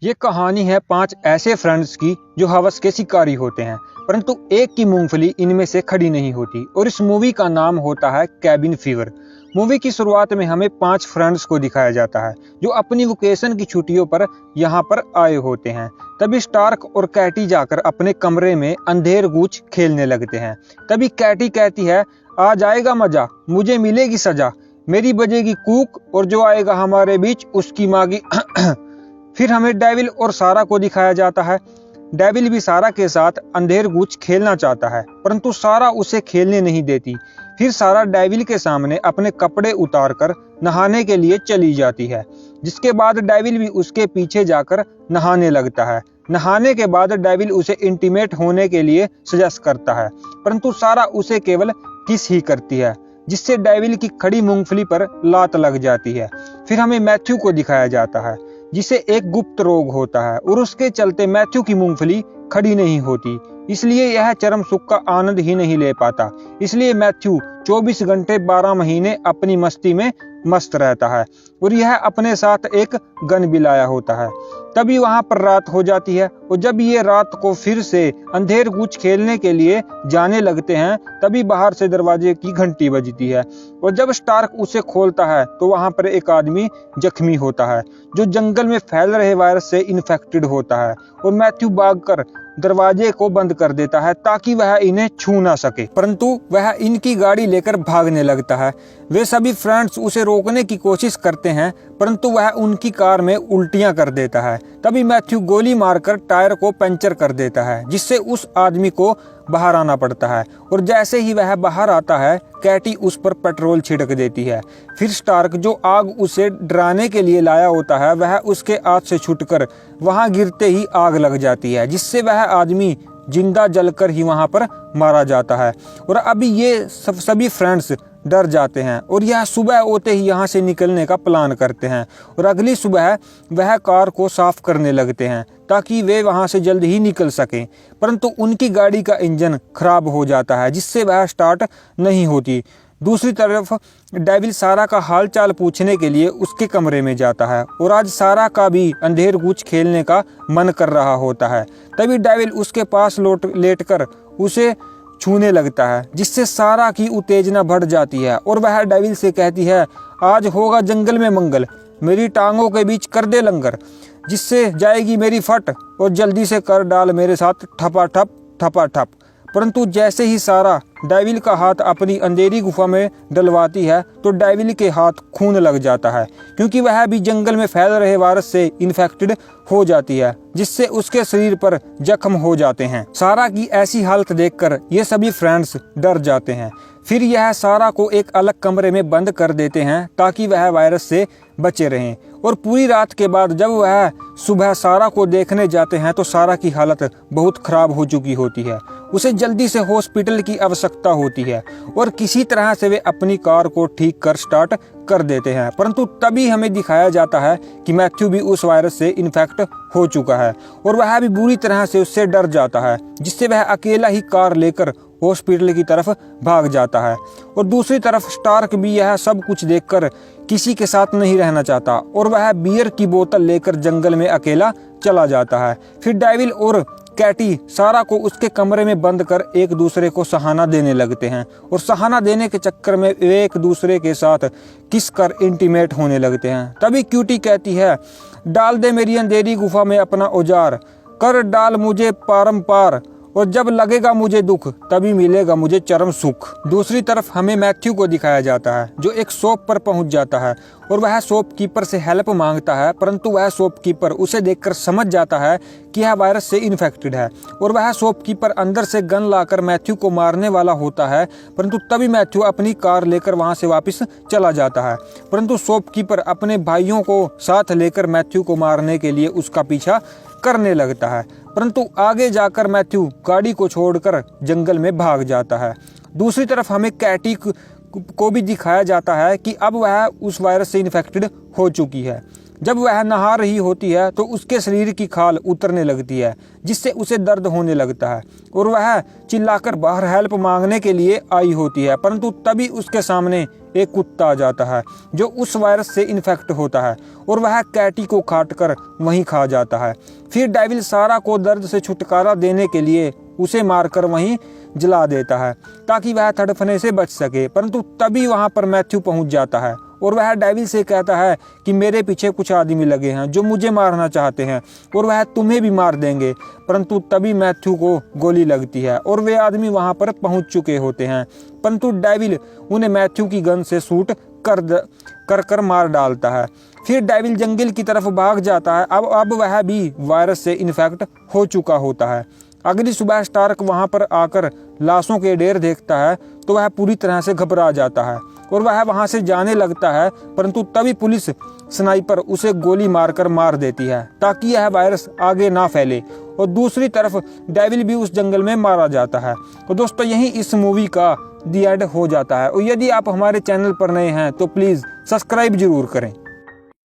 ये कहानी है 5 ऐसे फ्रेंड्स की जो हवस के शिकारी होते हैं, परंतु एक की मूंगफली इनमें से खड़ी नहीं होती। और इस मूवी का नाम होता है कैबिन फीवर। मूवी की शुरुआत में हमें 5 फ्रेंड्स को दिखाया जाता है जो अपनी वेकेशन की छुट्टियों पर यहाँ पर आए होते हैं। तभी स्टार्क और कैटी जाकर अपने कमरे में अंधेर गूंच खेलने लगते हैं। तभी कैटी कहती है, आ जाएगा मजा, मुझे मिलेगी सजा, मेरी बजेगी कूक और जो आएगा हमारे बीच उसकी मांगी। फिर हमें डेविल और सारा को दिखाया जाता है। डेविल भी सारा के साथ अंधेर गूंच खेलना चाहता है, परंतु सारा उसे खेलने नहीं देती। फिर सारा डेविल के सामने अपने कपड़े उतारकर नहाने के लिए चली जाती है, जिसके बाद डेविल भी उसके पीछे जाकर नहाने लगता है। नहाने के बाद डेविल उसे इंटीमेट होने के लिए सजेस्ट करता है, परंतु सारा उसे केवल किस ही करती है, जिससे डेविल की खड़ी मूंगफली पर लात लग जाती है। फिर हमें मैथ्यू को दिखाया जाता है, जिसे एक गुप्त रोग होता है और उसके चलते मैथ्यू की मूंगफली खड़ी नहीं होती, इसलिए यह चरम सुख का आनंद ही नहीं ले पाता। इसलिए मैथ्यू 24 घंटे 12 महीने अपनी मस्ती में मस्त रहता है और यह अपने साथ एक गन भी लाया होता है। तभी वहां पर रात हो जाती है और जब ये रात को फिर से अंधेर गूंच खेलने के लिए जाने लगते हैं, तभी बाहर से दरवाजे की घंटी बजती है और जब स्टार्क उसे खोलता है तो वहां पर एक आदमी जख्मी होता है जो जंगल में फैल रहे वायरस से इन्फेक्टेड होता है। और मैथ्यू भागकर दरवाजे को बंद कर देता है ताकि वह इन्हें छू ना सके, परंतु वह इनकी गाड़ी लेकर भागने लगता है। वे सभी फ्रेंड्स उसे रोकने की कोशिश करते हैं, परंतु वह उनकी कार में उल्टियां कर देता है। तभी मैथ्यू गोली मारकर टायर को पंचर कर देता है, जिससे उस आदमी को बाहर आना पड़ता है। और जैसे ही वह बाहर आता है, कैटी उस पर पेट्रोल छिड़क देती है। फिर स्टार्क जो आग उसे डराने के लिए लाया होता है, वह उसके हाथ से छूटकर वहां गिरते ही आग लग जाती है, जिससे वह आदमी जिंदा जलकर ही वहां पर मारा जाता है। और अभी ये सभी फ्रेंड्स डर जाते हैं और यह सुबह होते ही यहाँ से निकलने का प्लान करते हैं। और अगली सुबह वह कार को साफ करने लगते हैं ताकि वे वहाँ से जल्द ही निकल सकें, परंतु उनकी गाड़ी का इंजन खराब हो जाता है, जिससे वह स्टार्ट नहीं होती। दूसरी तरफ डेविल सारा का हालचाल पूछने के लिए उसके कमरे में जाता है और आज सारा का भी अंधेर गूंच खेलने का मन कर रहा होता है। तभी डेविल उसके पास लेटकर उसे छूने लगता है, जिससे सारा की उत्तेजना बढ़ जाती है और वह डेविल से कहती है, आज होगा जंगल में मंगल, मेरी टांगों के बीच कर दे लंगर, जिससे जाएगी मेरी फट और जल्दी से कर डाल मेरे साथ ठपाठप ठपाठप। परंतु जैसे ही सारा डेविल का हाथ अपनी अंधेरी गुफा में डलवाती है तो डेविल के हाथ खून लग जाता है, क्योंकि वह भी जंगल में फैल रहे वायरस से इन्फेक्टेड हो जाती है, जिससे उसके शरीर पर जख्म हो जाते हैं। सारा की ऐसी हालत देखकर ये सभी फ्रेंड्स डर जाते हैं। फिर यह सारा को एक अलग कमरे में बंद कर देते हैं ताकि वह वायरस से बचे रहें। और पूरी रात के बाद जब वह सुबह सारा को देखने जाते हैं तो सारा की हालत बहुत खराब हो चुकी होती है। उसे जल्दी से हॉस्पिटल की आवश्यकता होती है और किसी तरह से वे अपनी कार को ठीक कर स्टार्ट कर देते हैं, परंतु तभी हमें दिखाया जाता है कि मैथ्यू भी उस वायरस से इन्फेक्ट हो चुका है और वह भी बुरी तरह से उससे डर जाता है, जिससे वह अकेला ही कार लेकर हॉस्पिटल की तरफ भाग जाता है। और दूसरी तरफ स्टार्क भी यह सब कुछ देखकर किसी के साथ नहीं रहना चाहता और वह बियर की बोतल लेकर जंगल में अकेला चला जाता है। फिर डेविल और कैटी सारा को उसके कमरे में बंद कर एक दूसरे को सहाना देने लगते हैं और सहाना देने के चक्कर में वे एक दूसरे के साथ किस कर इंटीमेट होने लगते हैं। तभी क्यूटी कहती है, डाल दे मेरी अंधेरी गुफा में अपना औजार, कर डाल मुझे पारंपार, और जब लगेगा मुझे दुख तभी मिलेगा मुझे चरम सुख। दूसरी तरफ हमें मैथ्यू को दिखाया जाता है जो एक शॉप पर पहुंच जाता है और वह शॉपकीपर से हेल्प मांगता है, परंतु वह शॉपकीपर उसे देखकर समझ जाता है कि यह वायरस से इन्फेक्टेड है और वह शॉपकीपर अंदर से गन लाकर मैथ्यू को मारने वाला होता है, परंतु तभी मैथ्यू अपनी कार लेकर वहां से वापस चला जाता है। परंतु शॉपकीपर अपने भाइयों को साथ लेकर मैथ्यू को मारने के लिए उसका पीछा करने लगता है, परंतु आगे जाकर मैथ्यू गाड़ी को छोड़कर जंगल में भाग जाता है। दूसरी तरफ हमें कैटी को भी दिखाया जाता है कि अब वह उस वायरस से इन्फेक्टेड हो चुकी है। जब वह नहा रही होती है तो उसके शरीर की खाल उतरने लगती है, जिससे उसे दर्द होने लगता है और वह चिल्लाकर बाहर हेल्प मांगने के लिए आई होती है। परंतु तभी उसके सामने एक कुत्ता आ जाता है जो उस वायरस से इन्फेक्ट होता है और वह कैटी को काटकर वहीं खा जाता है। फिर डेविल सारा को दर्द से छुटकारा देने के लिए उसे मारकर वहीं जला देता है ताकि वह तड़पने से बच सके। परंतु तभी वहां पर मैथ्यू पहुंच जाता है और वह डेविल से कहता है कि मेरे पीछे कुछ आदमी लगे हैं जो मुझे मारना चाहते हैं और वह तुम्हें भी मार देंगे। परंतु तभी मैथ्यू को गोली लगती है और वे आदमी वहां पर पहुंच चुके होते हैं, परंतु डेविल उन्हें मैथ्यू की गन से शूट कर मार डालता है। फिर डेविल जंगल की तरफ भाग जाता है। अब वह भी वायरस से इन्फेक्ट हो चुका होता है। अगली सुबह स्टार्क वहां पर आकर लाशों के ढेर देखता है तो वह पूरी तरह से घबरा जाता है और वह वहां से जाने लगता है, परंतु तभी पुलिस स्नाइपर उसे गोली मारकर मार देती है ताकि यह वायरस आगे ना फैले और दूसरी तरफ डेविल भी उस जंगल में मारा जाता है। तो दोस्तों यही इस मूवी का दी एंड हो जाता है। और यदि आप हमारे चैनल पर नए हैं तो प्लीज़ सब्सक्राइब जरूर करें।